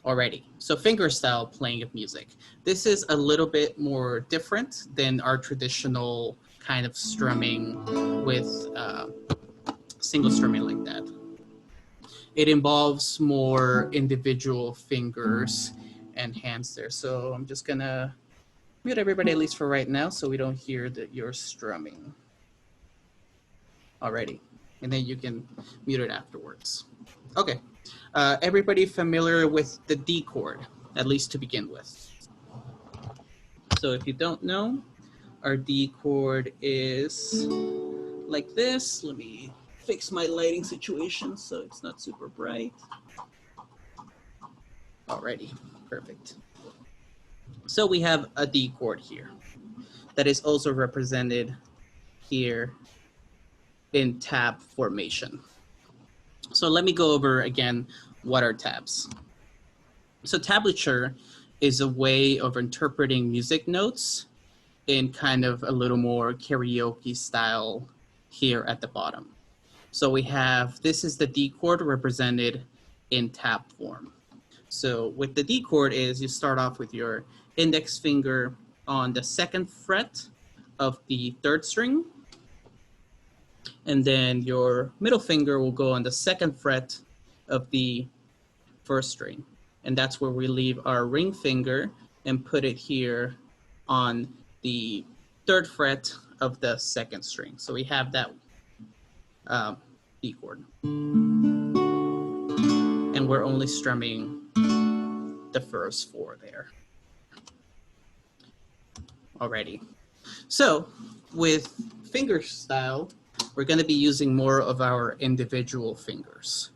Alrighty, so fingerstyle playing of music. This is a little bit more different than our traditional kind of strumming with single strumming like that. It involves more individual fingers and hands there. So I'm just gonna mute everybody, at least for right now, so we don't hear that you're strumming. Alrighty, and then you can mute it afterwards. Okay. Everybody familiar with the D chord, at least to begin with? So if you don't know, our D chord is like this. Let me fix my lighting situation so it's not super bright. Alrighty, perfect. So we have a D chord here that is also represented here in tab formation. So let me go over again what are tabs. So tablature is a way of interpreting music notes in kind of a little more karaoke style here at the bottom. So we have, this is the D chord represented in tab form. So with the D chord is you start off with your index finger on the 2nd fret of the 3rd string. And then your middle finger will go on the 2nd fret of the 1st string. And that's where we leave our ring finger and put it here on the 3rd fret of the 2nd string. So we have that D chord. And we're only strumming the first 4 there. Alrighty. So with fingerstyle, we're going to be using more of our individual fingers.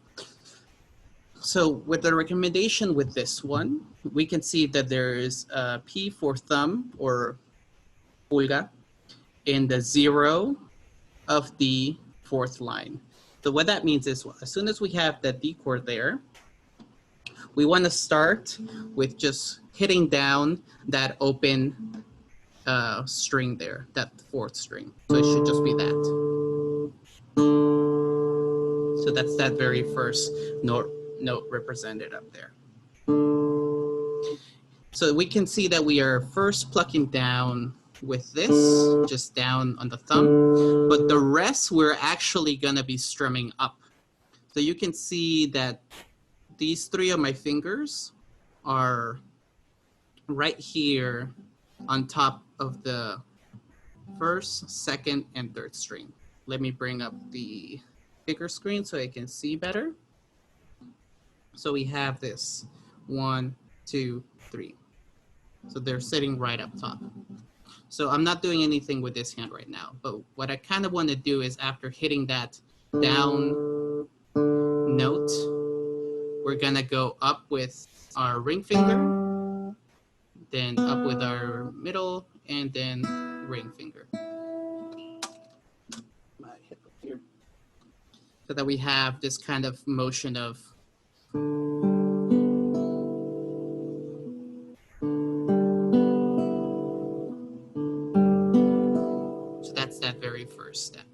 So with the recommendation with this one, we can see that there is a P for thumb or pulga in the 0 of the 4th line. So what that means is as soon as we have that D chord there, we want to start with just hitting down that open string there, that 4th string. So it should just be that. So that's that very first note represented up there. So we can see that we are first plucking down with this, just down on the thumb, but the rest we're actually gonna be strumming up. So you can see that these 3 of my fingers are right here on top of the 1st, 2nd, and 3rd string. Let me bring up the bigger screen so I can see better. So we have this 1, 2, 3. So they're sitting right up top. So I'm not doing anything with this hand right now, but what I kind of want to do is after hitting that down note, we're gonna go up with our ring finger, then up with our middle, and then ring finger. So that we have this kind of motion of so that's that very first step.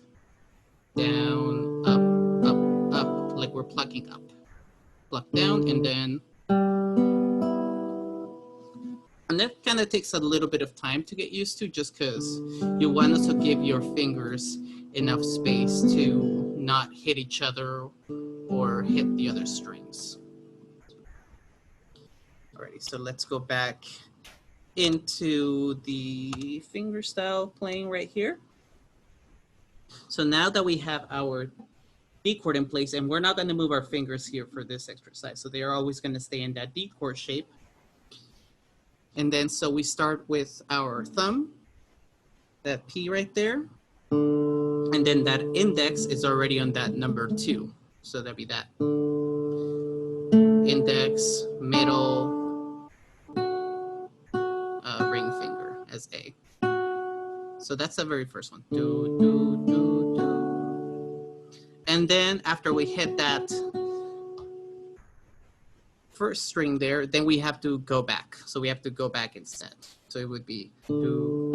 Down, up, up, up, like we're plucking up. Pluck down and then, and that kind of takes a little bit of time to get used to just because you want to give your fingers enough space to not hit each other or hit the other strings. Alrighty, so let's go back into the fingerstyle playing right here. So now that we have our D chord in place, and we're not going to move our fingers here for this exercise, so they are always going to stay in that D chord shape. And then so we start with our thumb, that P right there, and then that index is already on that number 2. So that'd be that. Index, middle, ring finger as A. So that's the very first one. Do, do, do, do. And then after we hit that first string there, then we have to go back. So we have to go back instead. So it would be do.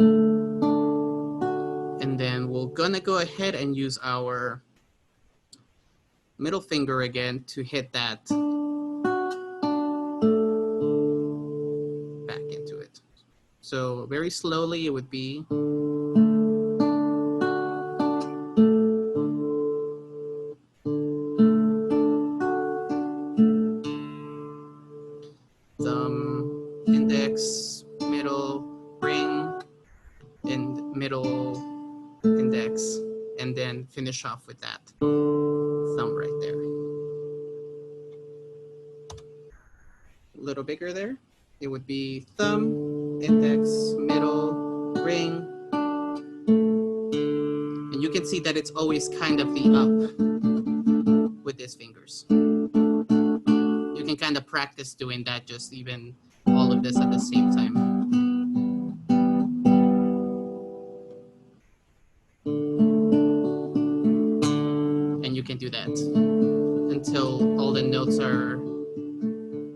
And then we're gonna go ahead and use our middle finger again to hit that So very slowly, it would be thumb, index, middle, ring, and middle, index, and then finish off with that thumb right there. A little bigger there. It would be thumb, index, middle, ring. And you can see that it's always kind of the up with these fingers. You can kind of practice doing that, just even all of this at the same time. And you can do that until all the notes are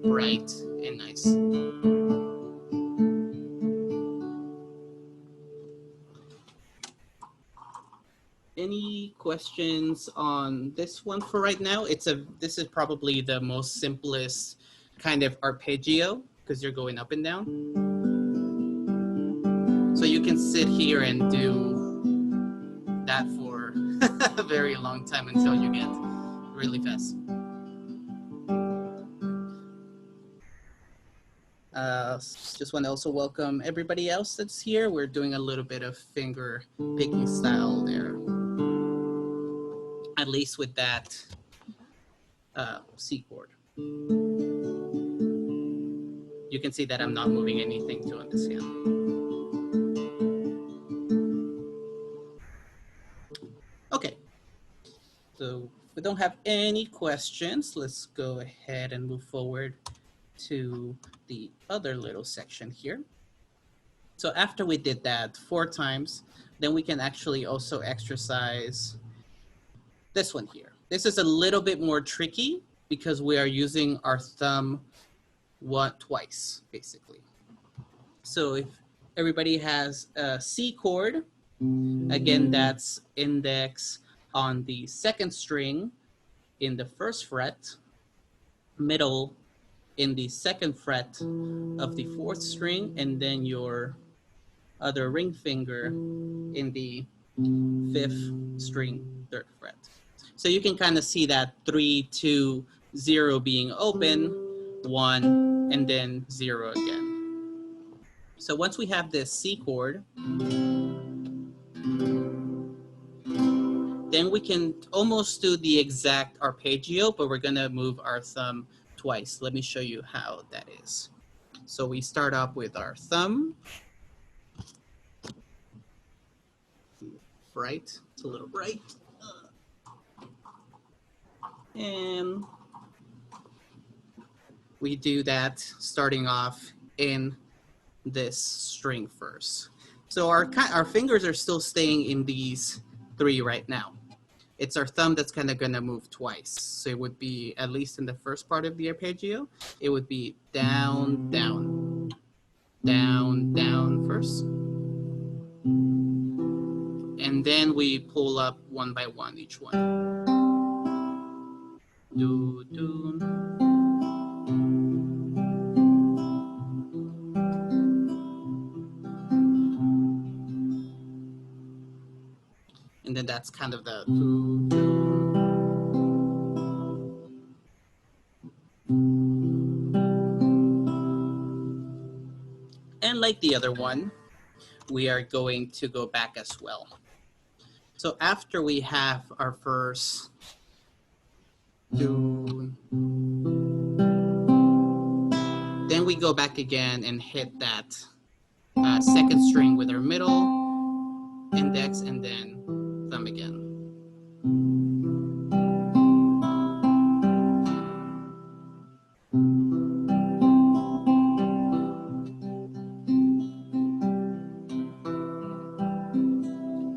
bright and nice. Any questions on this one for right now? This is probably the most simplest kind of arpeggio because you're going up and down. So you can sit here and do that for a very long time until you get really fast. Just want to also welcome everybody else that's here. We're doing a little bit of finger picking style there. At least with that C chord. You can see that I'm not moving anything to understand. Okay, so if we don't have any questions, let's go ahead and move forward to the other little section here. So after we did that 4 times, then we can actually also exercise this one here. This is a little bit more tricky because we are using our thumb twice, basically. So if everybody has a C chord, again, that's index on the 2nd string in the 1st fret, middle in the 2nd fret of the 4th string, and then your other ring finger in the 5th string, 3rd fret. So you can kind of see that 3, 2, 0 being open, 1, and then 0 again. So once we have this C chord, then we can almost do the exact arpeggio, but we're gonna move our thumb twice. Let me show you how that is. So we start off with our thumb. Bright, it's a little bright. And we do that starting off in this string first. So our fingers are still staying in these 3 right now. It's our thumb that's kind of gonna move twice. So it would be, at least in the first part of the arpeggio, it would be down, down, down, down first. And then we pull up one by one, each one. Do, do. And then that's kind of the do, do. And like the other one, we are going to go back as well. So after we have our first do, then we go back again and hit that 2nd string with our middle, index, and then thumb again.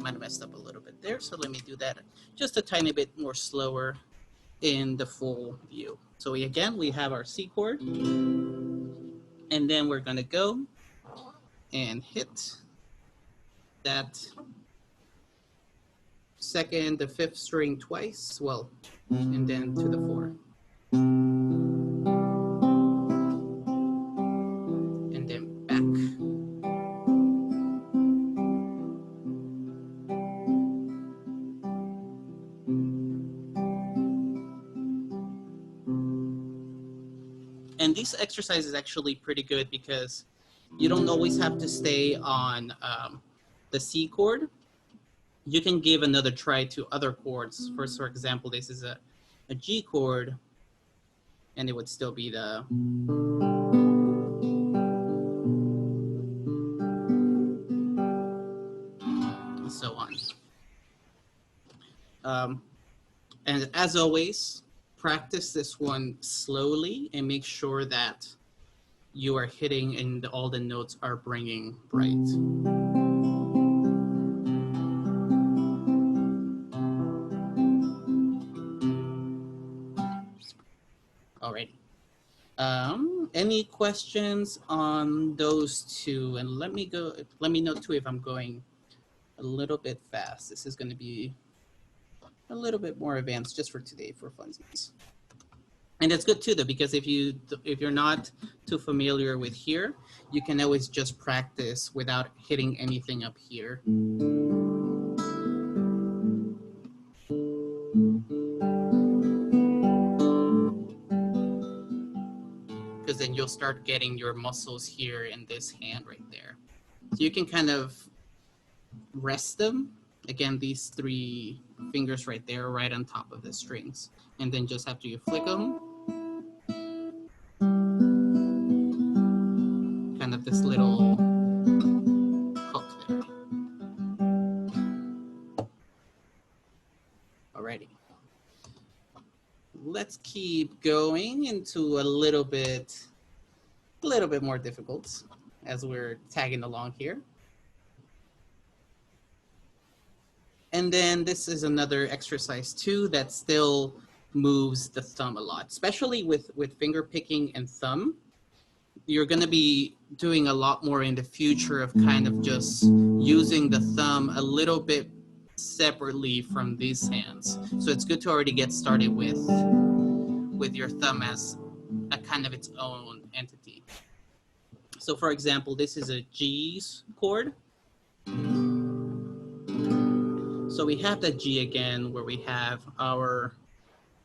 Might have messed up a little bit there, so let me do that just a tiny bit more slower in the full view. So we have our C chord, and then we're gonna go and hit that 2nd, the 5th string twice, well, and then to the 4. And then back. And this exercise is actually pretty good because you don't always have to stay on the C chord. You can give another try to other chords. For example, this is a G chord, and it would still be the and so on. And as always, practice this one slowly and make sure that you are hitting and all the notes are bringing bright. Alrighty. Any questions on those two? And let me know too if I'm going a little bit fast. This is going to be a little bit more advanced just for today for funsies. And it's good too though, because if you're not too familiar with here, you can always just practice without hitting anything up here. Because then you'll start getting your muscles here in this hand right there. So you can kind of rest them. Again, these 3 fingers right there, right on top of the strings. And then just after you flick them, kind of this little hook there. Alrighty. Let's keep going into a little bit more difficult as we're tagging along here. And then this is another exercise too that still moves the thumb a lot, especially with finger picking and thumb. You're going to be doing a lot more in the future of kind of just using the thumb a little bit separately from these hands. So it's good to already get started with your thumb as a kind of its own entity. So for example, this is a G chord. So we have that G again where we have our,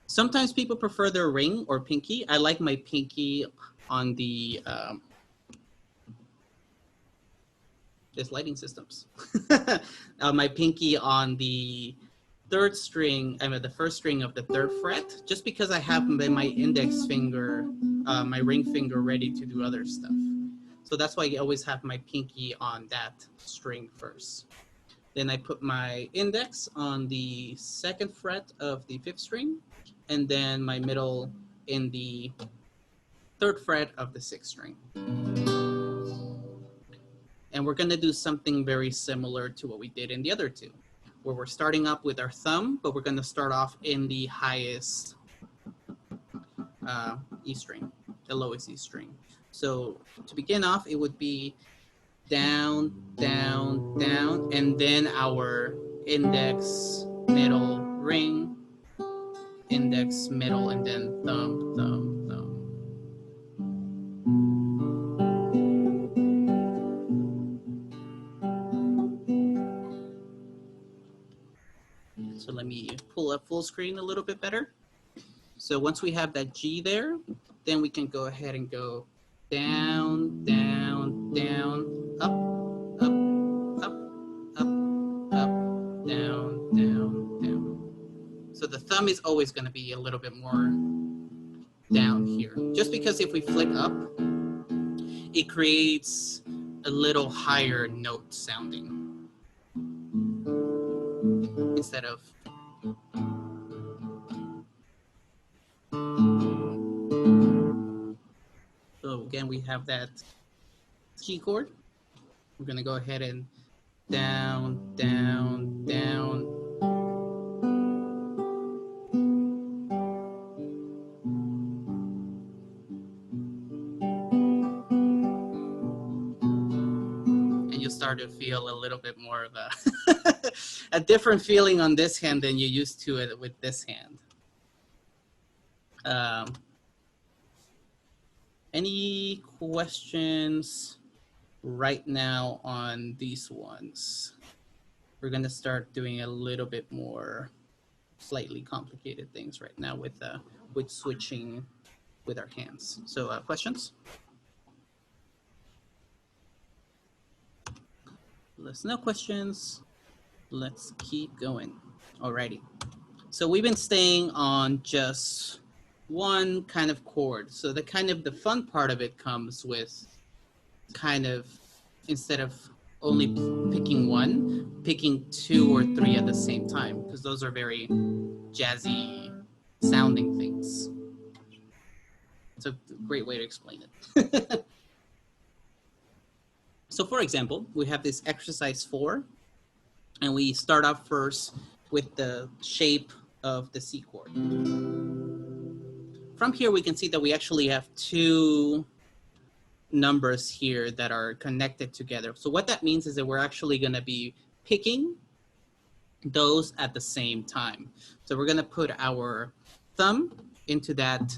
sometimes people prefer their ring or pinky. I like my pinky on the, this lighting systems. My pinky on the 3rd string, the 1st string of the 3rd fret, just because I have my index finger, my ring finger ready to do other stuff. So that's why I always have my pinky on that string first. Then I put my index on the 2nd fret of the 5th string, and then my middle in the 3rd fret of the 6th string. And we're going to do something very similar to what we did in the other two, where we're starting up with our thumb, but we're going to start off in the highest E string, the lowest E string. So to begin off, it would be down, down, down, and then our index, middle, ring, index, middle, and then thumb, thumb, thumb. So let me pull up full screen a little bit better. So once we have that G there, then we can go ahead and go down, down, down, up, up, up, up, up, down, down, down. So the thumb is always going to be a little bit more down here. Just because if we flick up, it creates a little higher note sounding instead of so again, we have that G chord. We're going to go ahead and down, down, down. And you start to feel a little bit more of a, a different feeling on this hand than you used to it with this hand. Any questions right now on these ones? We're going to start doing a little bit more slightly complicated things right now with switching with our hands. So questions? No questions. Let's keep going. Alrighty. So we've been staying on just one kind of chord. So the fun part of it comes with kind of, instead of only picking one, picking two or three at the same time, because those are very jazzy sounding things. It's a great way to explain it. So for example, we have this exercise 4, and we start off first with the shape of the C chord. From here, we can see that we actually have 2 numbers here that are connected together. So what that means is that we're actually going to be picking those at the same time. So we're going to put our thumb into that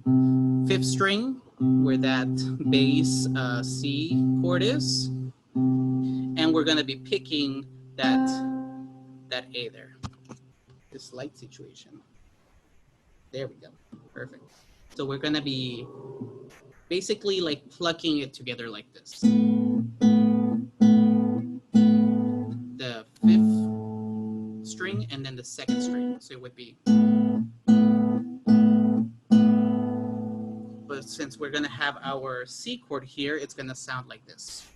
5th string where that bass C chord is, and we're going to be picking that A there, this light situation. There we go. Perfect. So we're going to be basically like plucking it together like this. The 5th string and then the 2nd string. So it would be. But since we're going to have our C chord here, it's going to sound like this.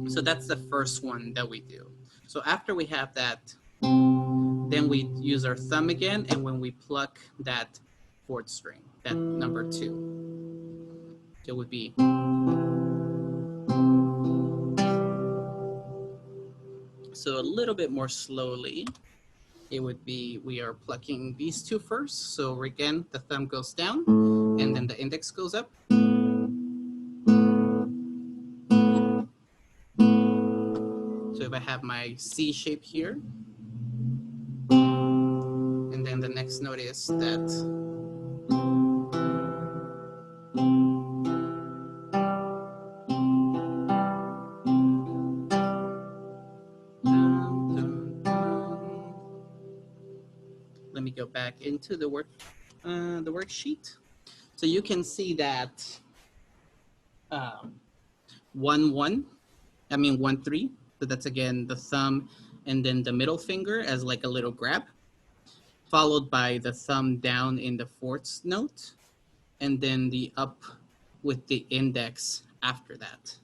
So that's the first one that we do. So after we have that, then we use our thumb again, and when we pluck that 4th string, that number 2, it would be. So a little bit more slowly, it would be, we are plucking these 2 first. So again, the thumb goes down, and then the index goes up. So if I have my C shape here, and then the next note is that. Let me go back into the worksheet. So you can see that 1 1, I mean 1 3. So that's again the thumb and then the middle finger as like a little grab, followed by the thumb down in the 4th note, and then the up with the index after that.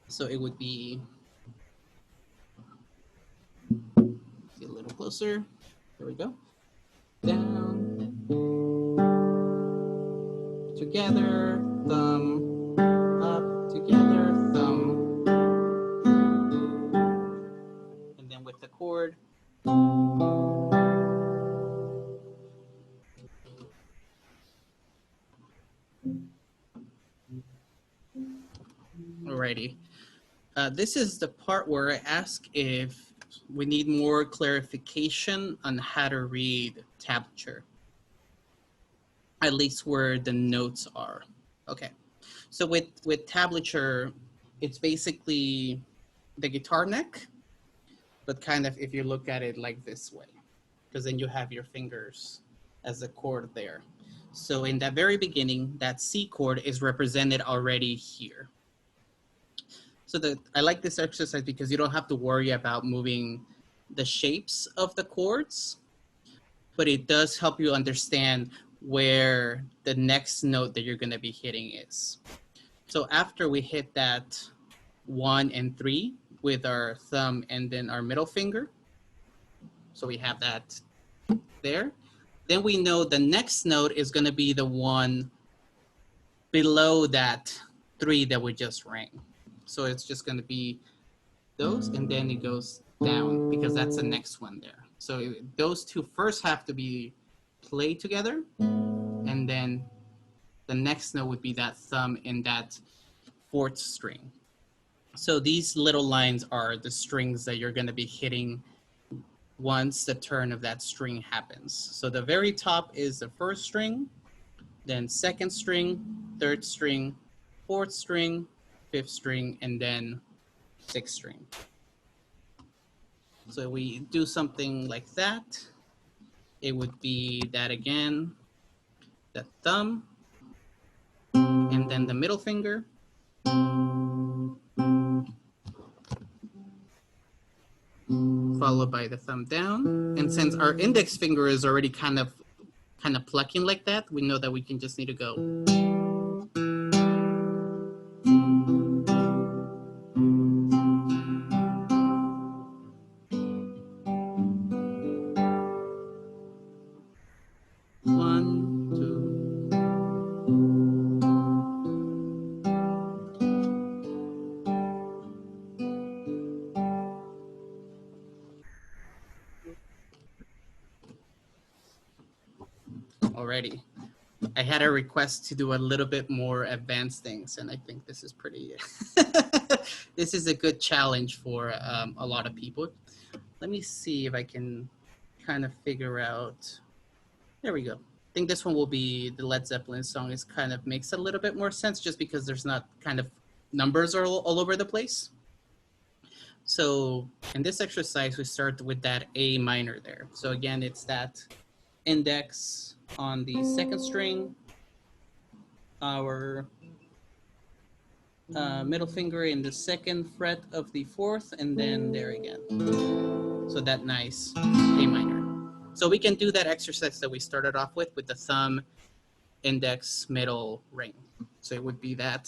So it would be, see a little closer. There we go. Down, together, thumb, up, together, thumb, and then with the chord. Alrighty. This is the part where I ask if we need more clarification on how to read tablature, at least where the notes are. Okay, so with tablature, it's basically the guitar neck, but kind of if you look at it like this way, because then you have your fingers as a chord there. So in that very beginning, that C chord is represented already here. So I like this exercise because you don't have to worry about moving the shapes of the chords, but it does help you understand where the next note that you're going to be hitting is. So after we hit that 1 and 3 with our thumb and then our middle finger, so we have that there, then we know the next note is going to be the one below that 3 that we just rang. So it's just going to be those, and then it goes down because that's the next one there. So those 2 first have to be played together, and then the next note would be that thumb in that 4th string. So these little lines are the strings that you're going to be hitting once the turn of that string happens. So the very top is the 1st string, then 2nd string, 3rd string, 4th string, 5th string, and then 6th string. So we do something like that. It would be that again, the thumb, and then the middle finger. Followed by the thumb down. And since our index finger is already kind of plucking like that, we know that we can just need to go. One, two. Alrighty. I had a request to do a little bit more advanced things, and I think this is pretty. This is a good challenge for a lot of people. Let me see if I can kind of figure out. There we go. I think this one will be the Led Zeppelin song. Is kind of makes a little bit more sense just because there's not kind of numbers all over the place. So in this exercise, we start with that A minor there. So again, it's that index on the second string, our middle finger in the second fret of the fourth, and then there again. So that nice A minor. So we can do that exercise that we started off with the thumb, index, middle, ring. So it would be that.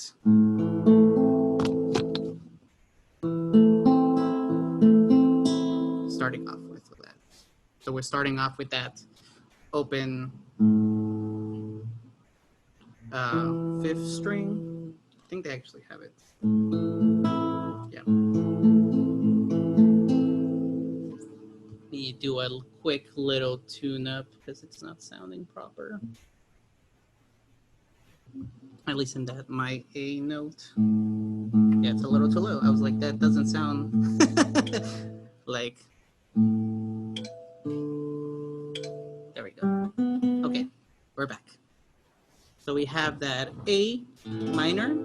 Starting off with that. So we're starting off with that open fifth string. I think they actually have it. Yeah. You do a quick little tune-up because it's not sounding proper. At least in that my A note. Yeah, it's a little too low. I was like, that doesn't sound like. There we go. Okay, we're back. So we have that A minor.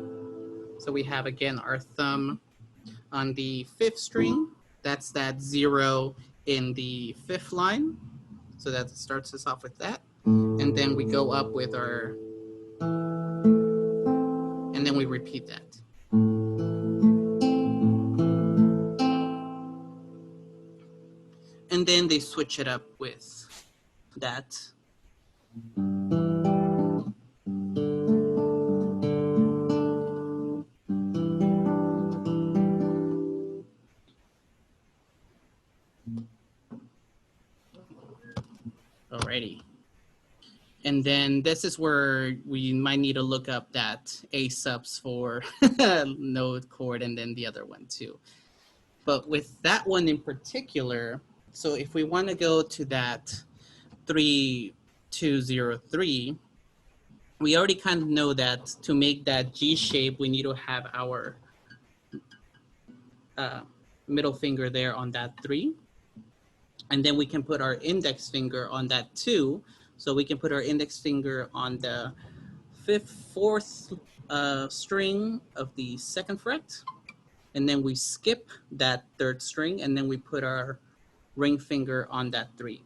So we have again our thumb on the fifth string. That's that 0 in the fifth line. So that starts us off with that. And then we go up with our, and then we repeat that. And then they switch it up with that. Alrighty. And then this is where we might need to look up that A subs for note chord and then the other one too. But with that one in particular, so if we want to go to that 3-2-0-3, we already kind of know that to make that G shape, we need to have our middle finger there on that 3. And then we can put our index finger on that 2. So we can put our index finger on the fourth string of the second fret. And then we skip that third string, and then we put our ring finger on that 3.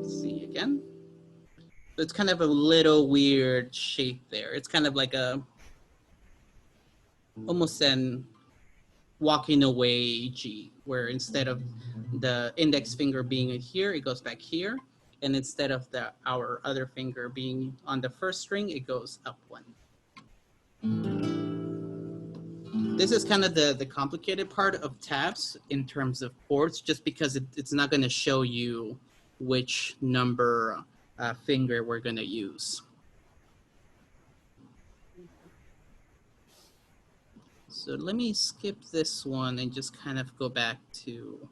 See again. So it's kind of a little weird shape there. It's kind of like almost an walking away G, where instead of the index finger being here, it goes back here. And instead of our other finger being on the first string, it goes up 1. This is kind of the complicated part of tabs in terms of chords, just because it's not going to show you which number finger we're going to use. So let me skip this one and just kind of go back to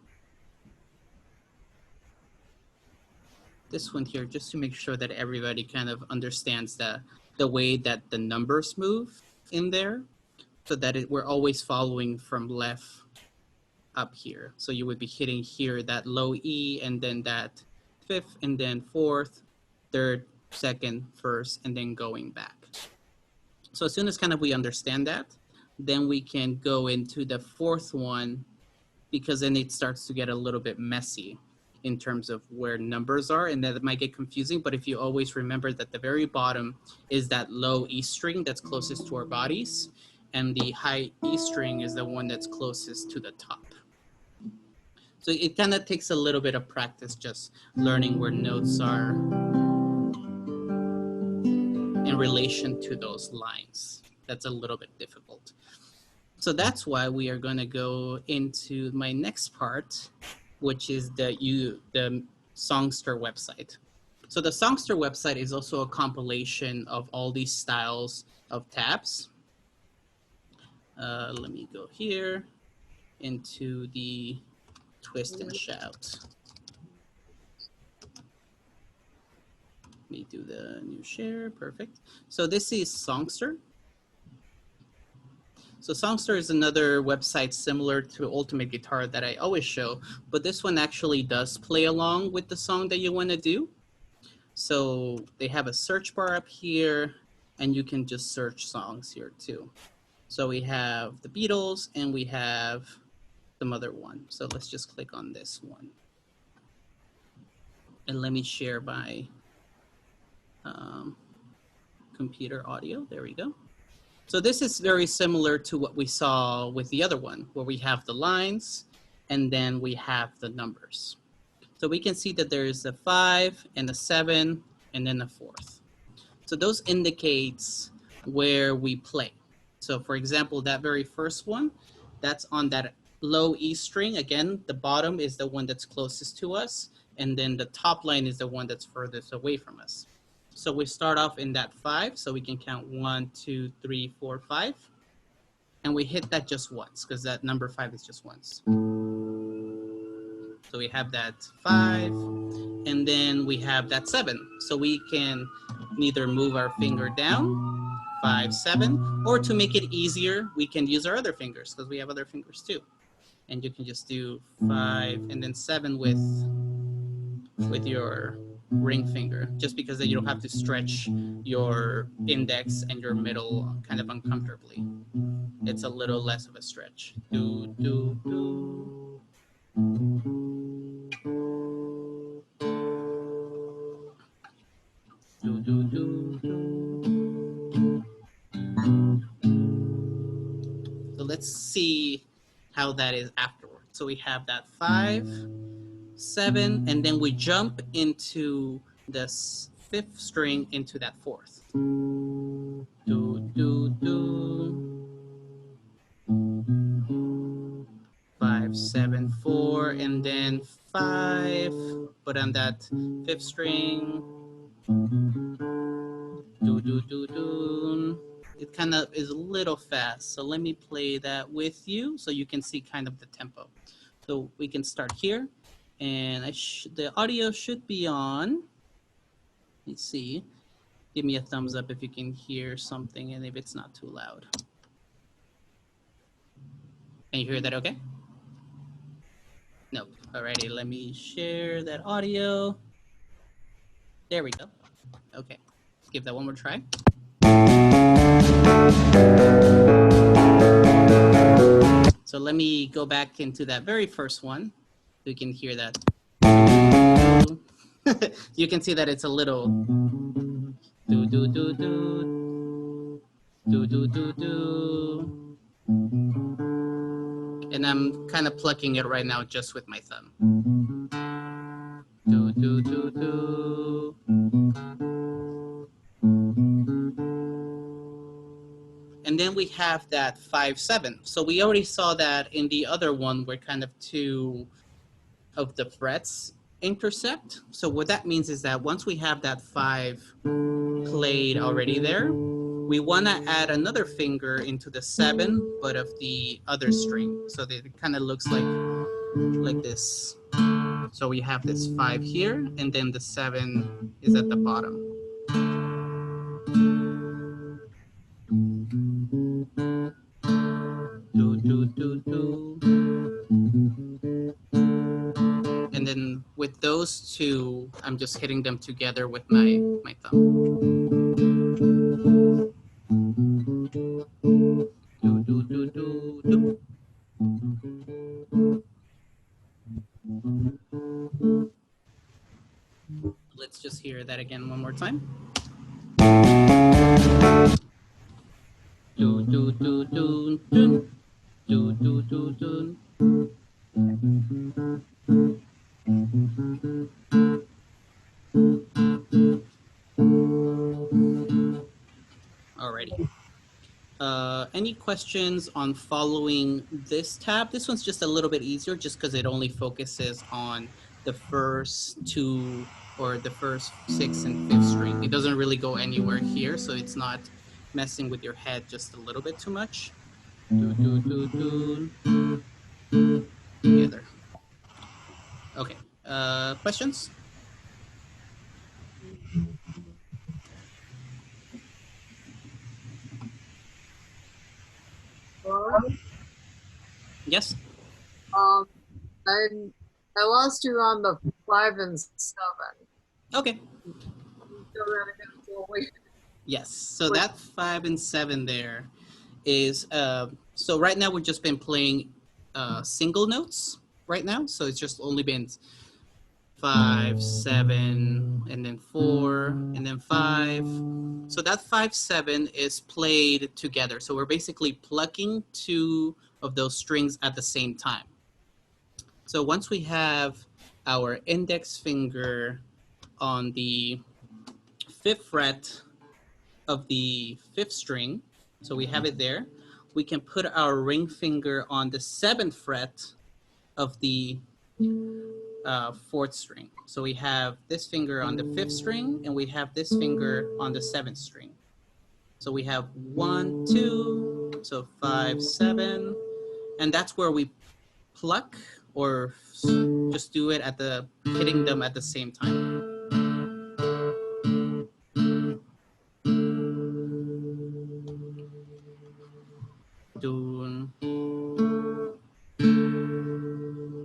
this one here, just to make sure that everybody kind of understands the way that the numbers move in there, so that we're always following from left up here. So you would be hitting here that low E, and then that fifth, and then fourth, third, second, first, and then going back. So as soon as kind of we understand that, then we can go into the fourth one, because then it starts to get a little bit messy in terms of where numbers are, and that might get confusing. But if you always remember that the very bottom is that low E string that's closest to our bodies, and the high E string is the one that's closest to the top. So it kind of takes a little bit of practice just learning where notes are in relation to those lines. That's a little bit difficult. So that's why we are going to go into my next part, which is the Songster website. So the Songster website is also a compilation of all these styles of tabs. Let me go here into the twist and shout. Let me do the new share, perfect. So this is Songster. So Songster is another website similar to Ultimate Guitar that I always show, but this one actually does play along with the song that you want to do. So they have a search bar up here, and you can just search songs here too. So we have the Beatles, and we have some other one. So let's just click on this one. And let me share my computer audio. There we go. So this is very similar to what we saw with the other one, where we have the lines and then we have the numbers. So we can see that there's a 5 and a 7 and then a 4th. So those indicates where we play. So for example, that very first one, that's on that low E string. Again, the bottom is the one that's closest to us, and then the top line is the one that's furthest away from us. So we start off in that 5, so we can count 1, 2, 3, 4, 5. And we hit that just once, because that number 5 is just once. So we have that 5, and then we have that 7. So we can neither move our finger down, 5, 7, or to make it easier, we can use our other fingers, because we have other fingers too. And you can just do 5 and then 7 with your ring finger, just because then you don't have to stretch your index and your middle kind of uncomfortably. It's a little less of a stretch. Do, do, do. Do, do, do, do. So let's see how that is afterward. So we have that 5, 7, and then we jump into the 5th string into that 4th. Do, do, do. 5, 7, 4, and then 5, but on that 5th string. Do, do, do, do. It kind of is a little fast, so let me play that with you so you can see kind of the tempo. So we can start here, and the audio should be on. Let's see. Give me a thumbs up if you can hear something and if it's not too loud. Can you hear that okay? Nope. Alrighty, let me share that audio. There we go. Okay, let's give that one more try. So let me go back into that very first one. You can hear that. You can see that it's a little do do do do do do do do, and I'm kind of plucking it right now just with my thumb. Do do do do. And then we have that 5, 7. So we already saw that in the other one where kind of 2 of the frets intersect. So what that means is that once we have that 5 played already there, we want to add another finger into the 7, but of the other string. So that it kind of looks like this. So we have this 5 here, and then the 7 is at the bottom. Do, do, do, do. And then with those 2, I'm just hitting them together with my thumb. that again one more time. Do do do do do do do do do. Alrighty. Any questions on following this tab? This one's just a little bit easier just because it only focuses on the first two or the first 6th and 5th string. It doesn't really go anywhere here, so it's not messing with your head just a little bit too much. Do, do, do, do. Together. Okay. Questions? Yes? Um, I lost you on the 5 and 7. Okay. So Yes. So that 5 and 7 there is so right now we've just been playing single notes right now. So it's just only been 5, 7, and then 4, and then 5. So that 5, 7 is played together. So we're basically plucking 2 of those strings at the same time. So once we have our index finger on the 5th fret of the 5th string, so we have it there, we can put our ring finger on the 7th fret of the 4th string. So we have this finger on the 5th string, and we have this finger on the 7th string. So we have 1, 2, so 5, 7, and that's where we pluck or just do it at the hitting them at the same time.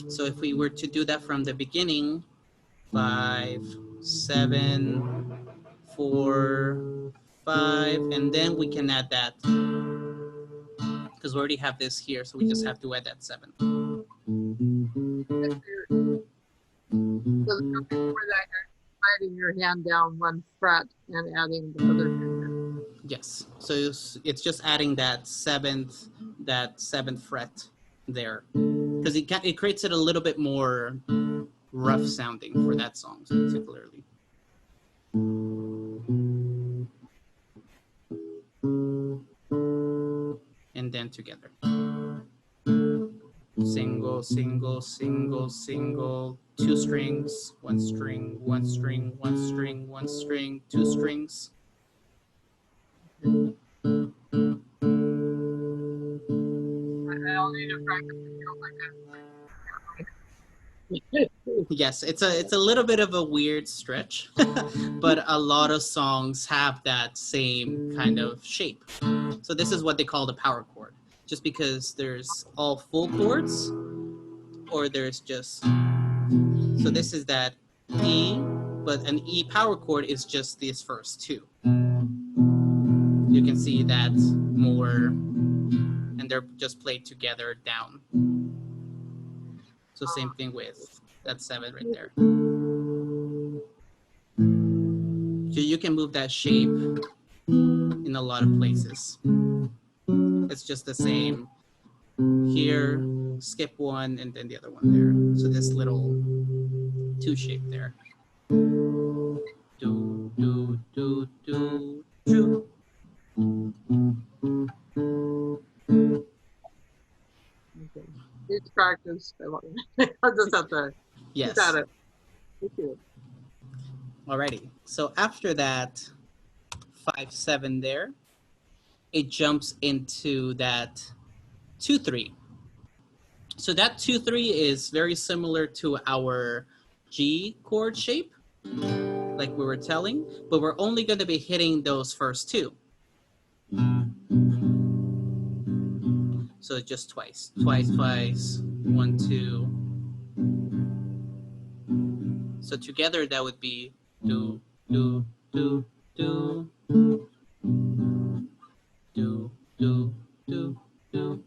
So if we were to do that from the beginning, 5, 7, 4, 5, and then we can add that because we already have this here, so we just have to add that 7. So before that, you're sliding your hand down 1 fret and adding the other finger. Yes, so it's just adding that 7th fret there because it creates it a little bit more rough sounding for that song particularly. And then together. Single, single, single, single, 2 strings, 1 string, 1 string, 1 string, 1 string, 2 strings. I'll need to practice it. Yes, it's a little bit of a weird stretch, but a lot of songs have that same kind of shape. So this is what they call the power chord, just because there's all full chords, or there's just, so this is that E, but an E power chord is just these first 2. You can see that more, and they're just played together down. So same thing with that 7 right there. So you can move that shape in a lot of places. It's just the same here, skip 1, and then the other one there. So this little 2 shape there. Do, do, do, do, do. Okay. It's practice. I'll just have to Yes. keep at it. Thank you. Alrighty. So after that 5, 7 there, it jumps into that 2, 3. So that 2, 3 is very similar to our G chord shape, like we were telling, but we're only going to be hitting those first 2. So just twice, twice, twice, 1, 2. So together that would be do, do, do, do, do, do, do, do.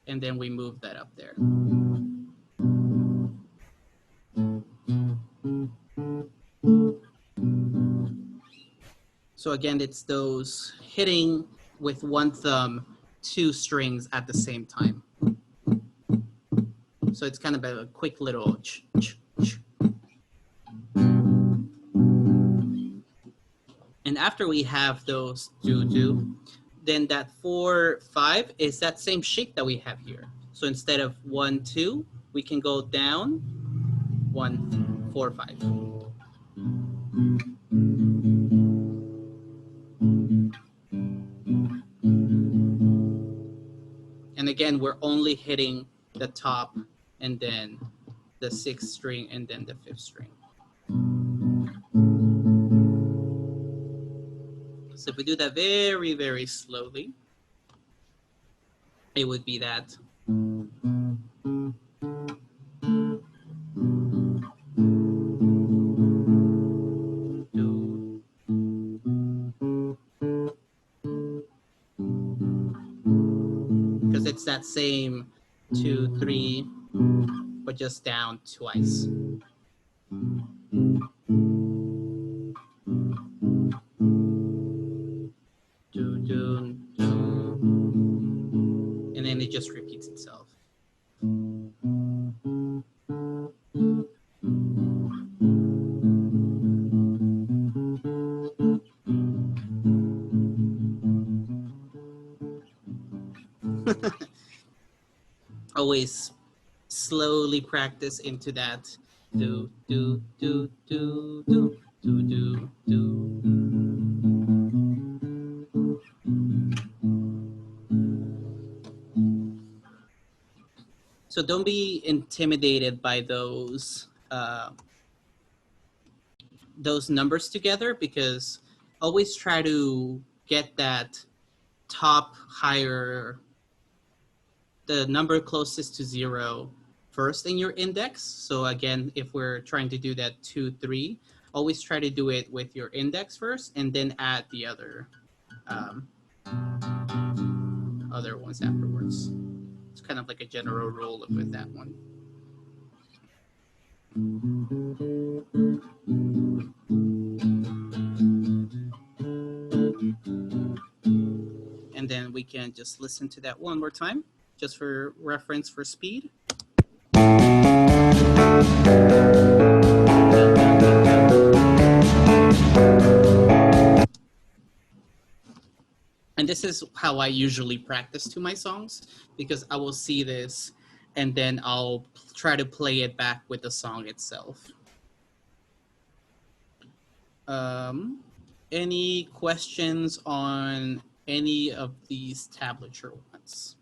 And then we move that up there. So again, it's those hitting with one thumb 2 strings at the same time. So it's kind of a quick little ch, ch, ch. And after we have those do, then that 4, 5 is that same shake that we have here. So instead of 1, 2, we can go down 1, 4, 5. And again, we're only hitting the top and then the 6th string and then the 5th string. So if we do that very, very slowly, it would be that. Because it's that same 2, 3, but just down twice. Do, do, do. And then it just repeats itself. Always slowly practice into that. Do, do, do, do, do, do, do, do. So don't be intimidated by those numbers together, because always try to get that top higher, the number closest to 0 first in your index. So again, if we're trying to do that 2, 3, always try to do it with your index first and then add the other ones afterwards. It's kind of like a general rule with that one. And then we can just listen to that one more time, just for reference for speed. And this is how I usually practice to my songs, because I will see this and then I'll try to play it back with the song itself. Any questions on any of these tablature ones?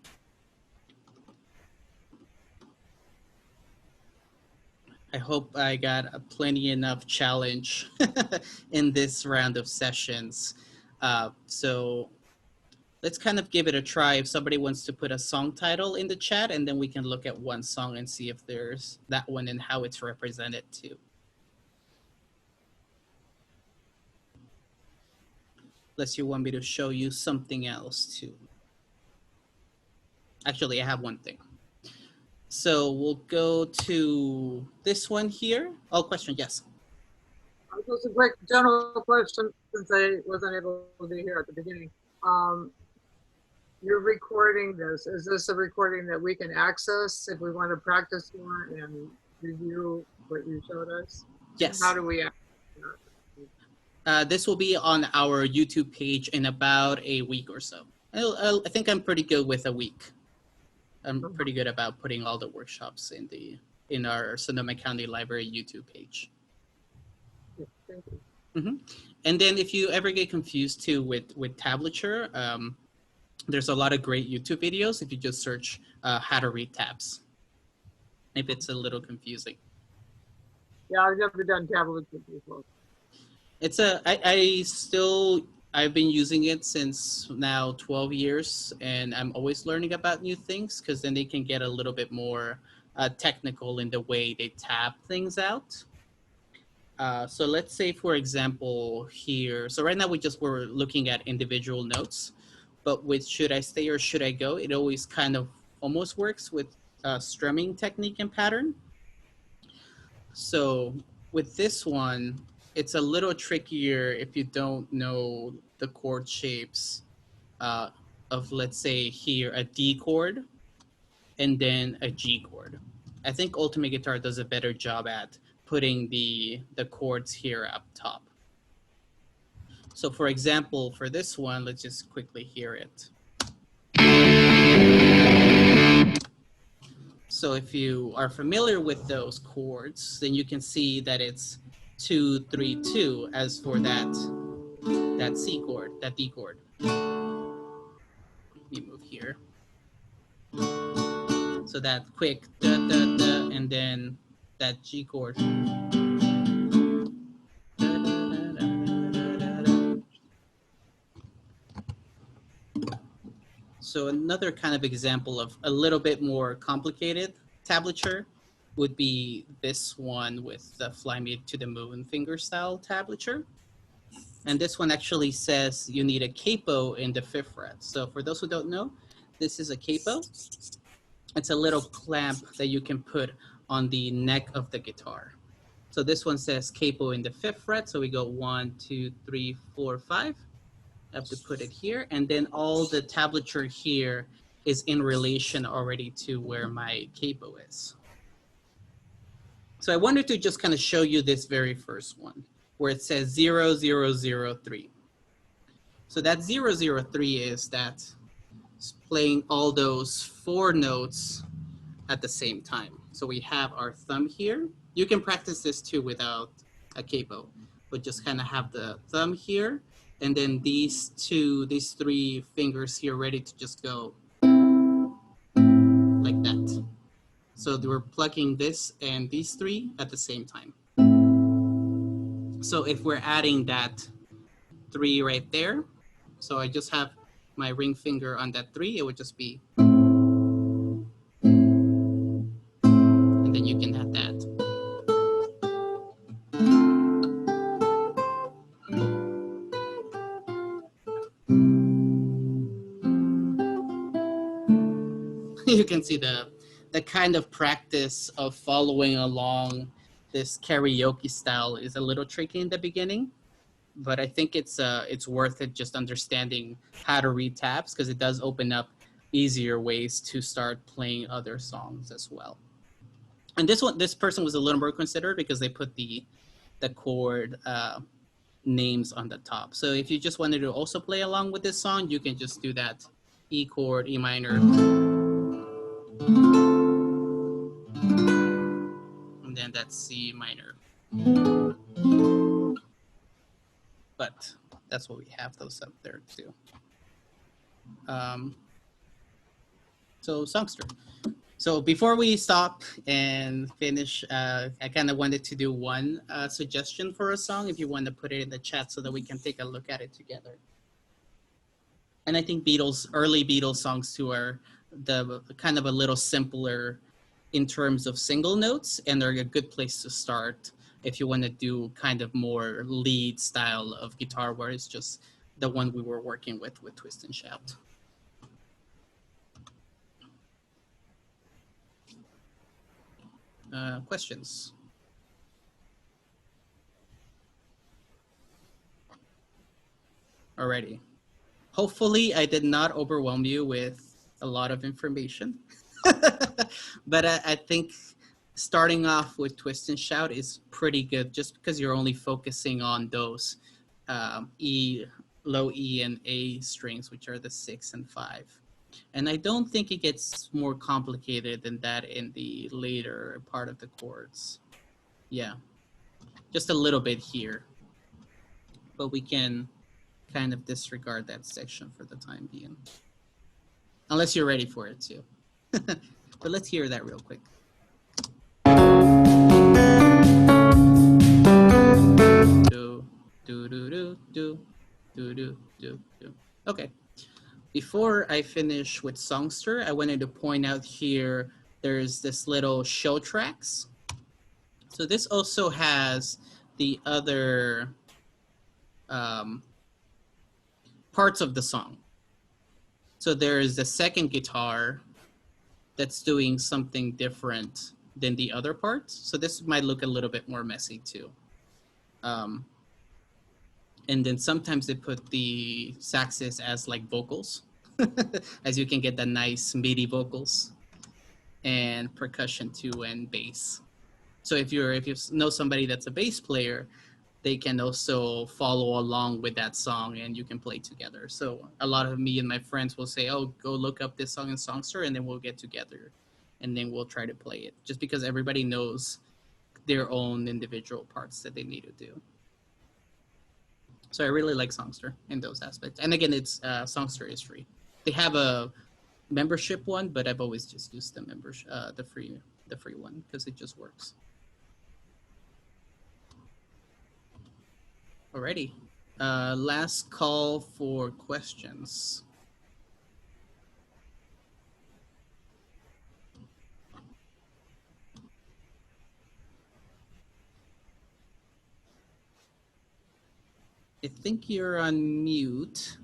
I hope I got a plenty enough challenge in this round of sessions. So let's kind of give it a try. If somebody wants to put a song title in the chat, and then we can look at one song and see if there's that one and how it's represented too. Unless you want me to show you something else too. Actually, I have one thing. So we'll go to this one here. Oh, question, yes. Just a quick general question, since I wasn't able to be here at the beginning. You're recording this. Is this a recording that we can access if we want to practice more and review what you showed us? Yes. How do we access that? This will be on our YouTube page in about a week or so. I think I'm pretty good with a week. I'm pretty good about putting all the workshops in our Sonoma County Library YouTube page. Thank you. Mm-hmm. And then if you ever get confused too with Tablature, there's a lot of great YouTube videos if you just search how to read tabs, if it's a little confusing. Yeah, I've never done Tablature before. It's I've been using it since now 12 years, and I'm always learning about new things, because then they can get a little bit more technical in the way they tab things out. So let's say, for example, here, so right now we're looking at individual notes, but with should I stay or should I go, it always kind of almost works with strumming technique and pattern. So with this one, it's a little trickier if you don't know the chord shapes uh, of, let's say here, a D chord and then a G chord. I think Ultimate Guitar does a better job at putting the chords here up top. So for example, for this one, let's just quickly hear it. So if you are familiar with those chords, then you can see that it's 2, 3, 2 as for that C chord, that D chord. Let me move here. So that quick da da da, and then that G chord. So another kind of example of a little bit more complicated tablature would be this one with the Fly Me to the Moon fingerstyle tablature. And this one actually says you need a capo in the 5th fret. So for those who don't know, this is a capo. It's a little clamp that you can put on the neck of the guitar. So this one says capo in the 5th fret. So we go 1, 2, 3, 4, 5. I have to put it here. And then all the tablature here is in relation already to where my capo is. So I wanted to just kind of show you this very first one where it says 0, 0, 0, 3. So that 0, 0, 3 is that playing all those 4 notes at the same time. So we have our thumb here. You can practice this too without a capo, but just kind of have the thumb here, and then these 3 fingers here ready to just go like that. So we're plucking this and these 3 at the same time. So if we're adding that 3 right there, so I just have my ring finger on that 3, it would just be, and then you can add that. You can see the kind of practice of following along this karaoke style is a little tricky in the beginning, but I think it's worth it just understanding how to read tabs, because it does open up easier ways to start playing other songs as well. And this person was a little more considerate because they put the chord names on the top. So if you just wanted to also play along with this song, you can just do that E chord, E minor, and then that's C minor. But that's what we have those up there too. So Songster. So before we stop and finish, I kind of wanted to do one suggestion for a song, if you want to put it in the chat so that we can take a look at it together. And I think early Beatles songs too are the kind of a little simpler in terms of single notes, and they're a good place to start if you want to do kind of more lead style of guitar, where it's just the one we were working with Twist and Shout. Questions? Alrighty. Hopefully I did not overwhelm you with a lot of information. But I think starting off with Twist and Shout is pretty good, just because you're only focusing on those low E and A strings, which are the 6 and 5. And I don't think it gets more complicated than that in the later part of the chords. Yeah, just a little bit here. But we can kind of disregard that section for the time being. Unless you're ready for it too. But let's hear that real quick. Do, do, do, do, do, do, do, do, do. Okay. Before I finish with Songster, I wanted to point out here, there's this little show tracks. So this also has the other parts of the song. So there's the second guitar that's doing something different than the other parts. So this might look a little bit more messy too. And then sometimes they put the saxes as like vocals, as you can get the nice MIDI vocals, and percussion too, and bass. So if you know somebody that's a bass player, they can also follow along with that song and you can play together. So a lot of me and my friends will say, oh, go look up this song in Songster, and then we'll get together and then we'll try to play it, just because everybody knows their own individual parts that they need to do. So I really like Songster in those aspects. And again, it's Songster is free. They have a membership one, but I've always just used the membership, the free one, because it just works. Alrighty. Last call for questions. I think you're on mute.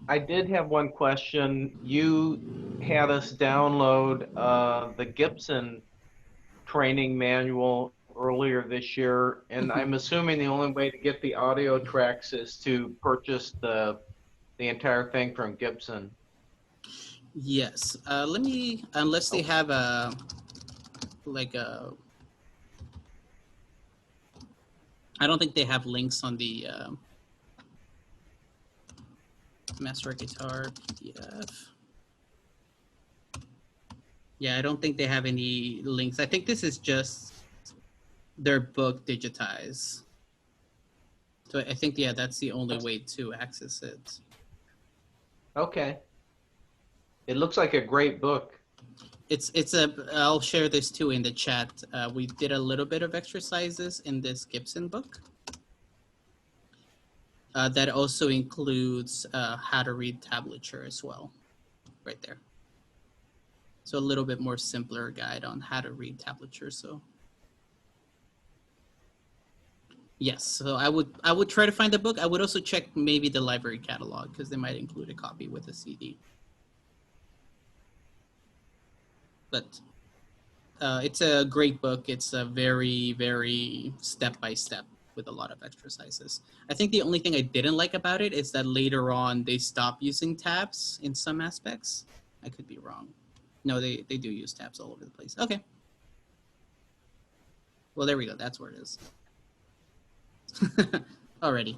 I did have one question. You had us download the Gibson training manual earlier this year, and I'm assuming the only way to get the audio tracks is to purchase the entire thing from Gibson. Yes. Let me, unless they have a, like a, I don't think they have links on the Master Guitar PDF. Yeah, I don't think they have any links. I think this is just their book digitized. So I think, yeah, that's the only way to access it. Okay. It looks like a great book. I'll share this too in the chat. We did a little bit of exercises in this Gibson book. That also includes how to read tablature as well, right there. So a little bit more simpler guide on how to read tablature. So yes, so I would try to find the book. I would also check maybe the library catalog, because they might include a copy with a CD. But it's a great book. It's a very, very step-by-step with a lot of exercises. I think the only thing I didn't like about it is that later on they stop using tabs in some aspects. I could be wrong. No, they do use tabs all over the place. Okay. Well, there we go. That's where it is. Alrighty.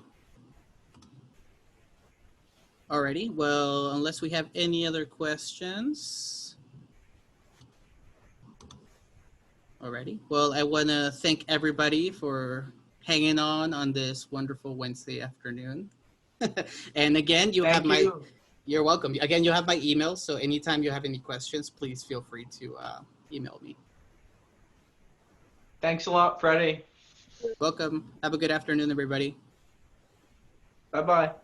Alrighty. Well, unless we have any other questions. Alrighty. Well, I want to thank everybody for hanging on this wonderful Wednesday afternoon. And again, you're welcome. Again, you have my email. So anytime you have any questions, please feel free to email me. Thanks a lot, Freddie. Welcome. Have a good afternoon, everybody. Bye-bye.